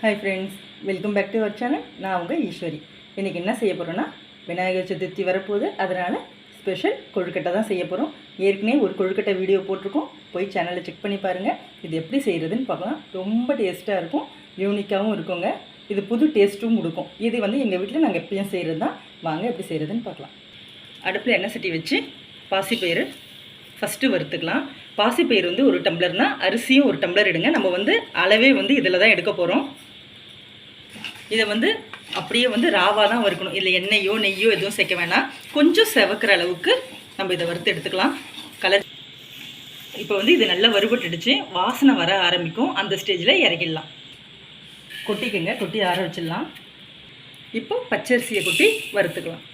Hi friends, welcome back to our channel. நான் உங்கள் ஈஸ்வரி. இன்றைக்கி என்ன செய்ய போகிறோன்னா, விநாயகர் சதுர்த்தி வரப்போகுது. அதனால் ஸ்பெஷல் கொழுக்கட்டை தான் செய்ய போகிறோம். ஏற்கனவே ஒரு கொழுக்கட்டை வீடியோ போட்டிருக்கோம், போய் சேனலில் செக் பண்ணி பாருங்கள். இது எப்படி செய்கிறதுன்னு பார்க்கலாம். ரொம்ப டேஸ்ட்டாக இருக்கும், யூனிக்காகவும் இருக்குங்க. இது புது டேஸ்ட்டும் கொடுக்கும். இது எங்கள் வீட்டில் நாங்கள் எப்பயும் செய்கிறது தான். வாங்க எப்படி செய்கிறதுன்னு பார்க்கலாம். அடுப்பில் எண்ணெய் சட்டி வச்சு பாசிப்பயிறு ஃபஸ்ட்டு வறுத்துக்கலாம். பாசிப்பயிறு ஒரு டம்ளர்னால் அரிசியும் ஒரு டம்ளர் எடுங்க. நம்ம அளவே இதில் தான் எடுக்க போகிறோம். இதை அப்படியே ராவாக தான் வறுக்கணும். இல்லை எண்ணெயோ நெய்யோ எதுவும் சேர்க்க வேணாம். கொஞ்சம் செவக்கிற அளவுக்கு நம்ம இதை வறுத்து எடுத்துக்கலாம். கலர் இப்போ இது நல்லா வறுபட்டுடுச்சு, வாசனை வர ஆரம்பிக்கும். அந்த ஸ்டேஜில் இறக்கிடலாம். கொட்டிக்குங்க, கொட்டி ஆற வச்சிடலாம். இப்போ பச்சரிசியை கொட்டி வறுத்துக்கலாம்.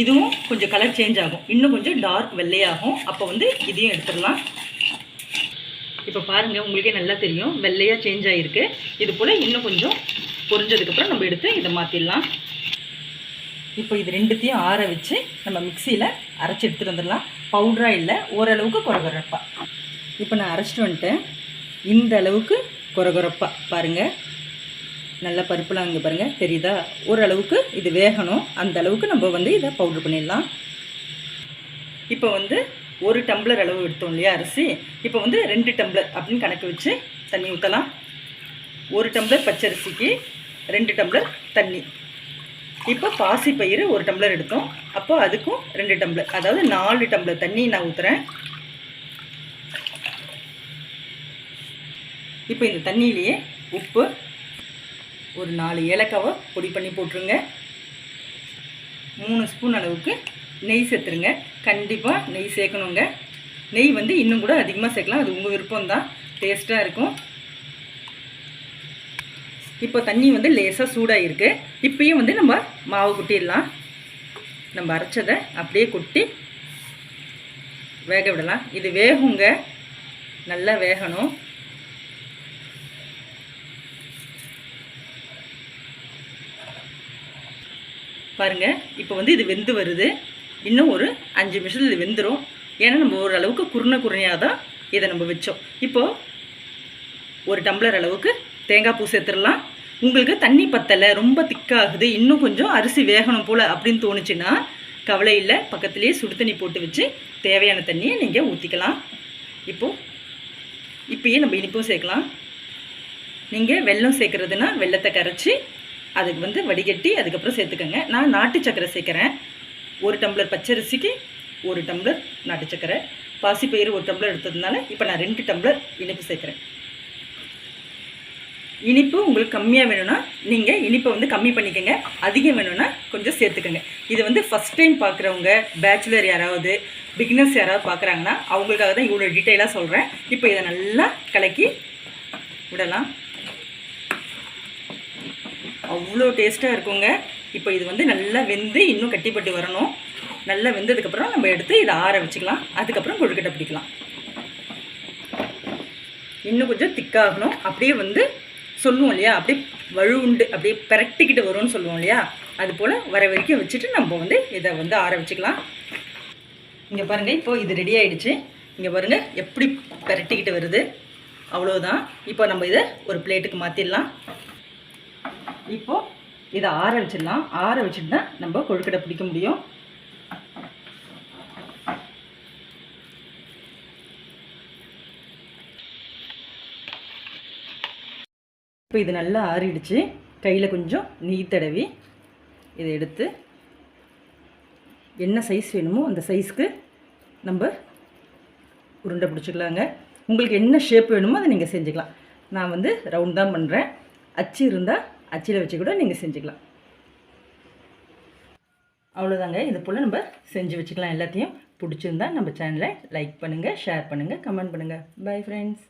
இதுவும் கொஞ்சம் கலர் சேஞ்ச் ஆகும், இன்னும் கொஞ்சம் டார்க் வெள்ளையாகும். அப்போ இதையும் எடுத்துடலாம். இப்போ பாருங்கள், உங்களுக்கே நல்லா தெரியும் வெள்ளையாக சேஞ்ச் ஆகிருக்கு. இது போல் இன்னும் கொஞ்சம் பொரிஞ்சதுக்கப்புறம் நம்ம எடுத்து இதை மாற்றிடலாம். இப்போ இது ரெண்டுத்தையும் ஆற வச்சு நம்ம மிக்சியில் அரைச்சி எடுத்துகிட்டு வந்துடலாம். பவுடராக இல்லை, ஓரளவுக்கு கொரகொரப்பா. இப்போ நான் அரைச்சிட்டு வந்துட்டேன். இந்த அளவுக்கு கொரகொரப்பா பாருங்கள். நல்ல பருப்புலாம் இங்கே பாருங்கள், தெரியுதா? ஓரளவுக்கு இது வேகணும். அந்த அளவுக்கு நம்ம இதை பவுட்ரு பண்ணிடலாம். இப்போ ஒரு டம்ளர் அளவு எடுத்தோம் இல்லையா அரிசி, இப்போ 2 டம்ளர் அப்படின்னு கணக்கு வச்சு தண்ணி ஊற்றலாம். 1 டம்ளர் பச்சரிசிக்கு 2 டம்ளர் தண்ணி. இப்போ பாசிப்பயிறு 1 டம்ளர் எடுத்தோம், அப்போ அதுக்கும் 2 டம்ளர், அதாவது 4 டம்ளர் தண்ணி நான் ஊற்றுறேன். இப்போ இந்த தண்ணியிலேயே உப்பு, ஒரு 4 ஏலக்காவை பொடி பண்ணி போட்டுருங்க. 3 ஸ்பூன் அளவுக்கு நெய் சேர்த்துருங்க. கண்டிப்பாக நெய் சேர்க்கணுங்க. நெய் இன்னும் கூட அதிகமாக சேர்க்கலாம், அது உங்கள் விருப்பம்தான், டேஸ்ட்டாக இருக்கும். இப்போ தண்ணி லேசாக சூடாக இருக்குது. இப்போயும் நம்ம மாவு கொட்டிடலாம். நம்ம அரைச்சதை அப்படியே கொட்டி வேக விடலாம். இது வேகுங்க, நல்லா வேகணும். பாருங்கள், இப்போ இது வெந்து வருது. இன்னும் ஒரு 5 நிமிஷத்தில் இது வெந்துடும். ஏன்னா நம்ம ஓரளவுக்கு குருணையாக தான் இதை நம்ம வச்சோம். இப்போது 1 டம்ளர் அளவுக்கு தேங்காய் பூ சேர்த்துடலாம். உங்களுக்கு தண்ணி பத்தலை, ரொம்ப திக்காகுது, இன்னும் கொஞ்சம் அரிசி வேகணும் போல் அப்படின்னு தோணுச்சுன்னா கவலை இல்லை, பக்கத்துலேயே சுடு தண்ணி போட்டு வச்சு தேவையான தண்ணியை நீங்கள் ஊற்றிக்கலாம். இப்போயே நம்ம இனிப்பும் சேர்க்கலாம். நீங்கள் வெல்லம் சேர்க்குறதுனா வெல்லத்தை கரைச்சி அதுக்கு வடிகட்டி அதுக்கப்புறம் சேர்த்துக்கோங்க. நான் நாட்டு சக்கரை சேர்க்குறேன். 1 டம்ளர் பச்சரிசிக்கு 1 டம்ளர் நாட்டு சக்கரை. பாசிப்பயிறு 1 டம்ளர் எடுத்ததுனால இப்போ நான் 2 டம்ளர் இனிப்பு சேர்க்குறேன். இனிப்பு உங்களுக்கு கம்மியாக வேணும்னா நீங்கள் இனிப்பை கம்மி பண்ணிக்கோங்க, அதிகம் வேணும்னா கொஞ்சம் சேர்த்துக்கோங்க. இது ஃபஸ்ட் டைம் பார்க்குறவங்க, பேச்சுலர் யாராவது, பிகினர்ஸ் யாராவது பார்க்குறாங்கன்னா அவங்களுக்காக தான் இவ்வளோ டீட்டெயிலாக சொல்கிறேன். இப்போ இதை நல்லா கலக்கி விடலாம். அவ்வளோ டேஸ்ட்டாக இருக்குங்க. இப்போ இது நல்லா வெந்து இன்னும் கட்டிப்பட்டு வரணும். நல்லா வெந்ததுக்கப்புறம் நம்ம எடுத்து இதை ஆற வச்சுக்கலாம். அதுக்கப்புறம் கொழுக்கட்டை பிடிக்கலாம். இன்னும் கொஞ்சம் திக்காகணும். அப்படியே சொல்லுவோம் இல்லையா, அப்படியே வழுவுண்டு அப்படியே பரட்டிக்கிட்டு வரும்னு சொல்லுவோம் இல்லையா, அது போல் வர வரைக்கும் வச்சுட்டு நம்ம இதை ஆற வச்சுக்கலாம். இங்கே பாருங்கள், இப்போது இது ரெடி ஆகிடுச்சு. இங்கே பாருங்கள் எப்படி பரட்டிக்கிட்டு வருது. அவ்வளோதான். இப்போ நம்ம இதை ஒரு பிளேட்டுக்கு மாற்றிடலாம். இப்போது இதை ஆற வச்சிடலாம். ஆற வச்சுட்டு தான் நம்ம கொழுக்கட்டை பிடிக்க முடியும். இப்போ இது நல்லா ஆறிடுச்சு. கையில் கொஞ்சம் நெய் தடவி இதை எடுத்து என்ன சைஸ் வேணுமோ அந்த சைஸ்க்கு நம்ம உருண்டை பிடிச்சிக்கலாங்க. உங்களுக்கு என்ன ஷேப் வேணுமோ அதை நீங்கள் செஞ்சுக்கலாம். நான் ரவுண்ட் தான் பண்ணுறேன். அச்சு இருந்தால் அச்சில் வச்சு கூட நீங்கள் செஞ்சுக்கலாம். அவ்வளோதாங்க. இது போல் நம்ம செஞ்சு வச்சுக்கலாம். எல்லாத்தையும் பிடிச்சிருந்தா நம்ம சேனலை லைக் பண்ணுங்கள், ஷேர் பண்ணுங்கள், கமெண்ட் பண்ணுங்கள். Bye friends.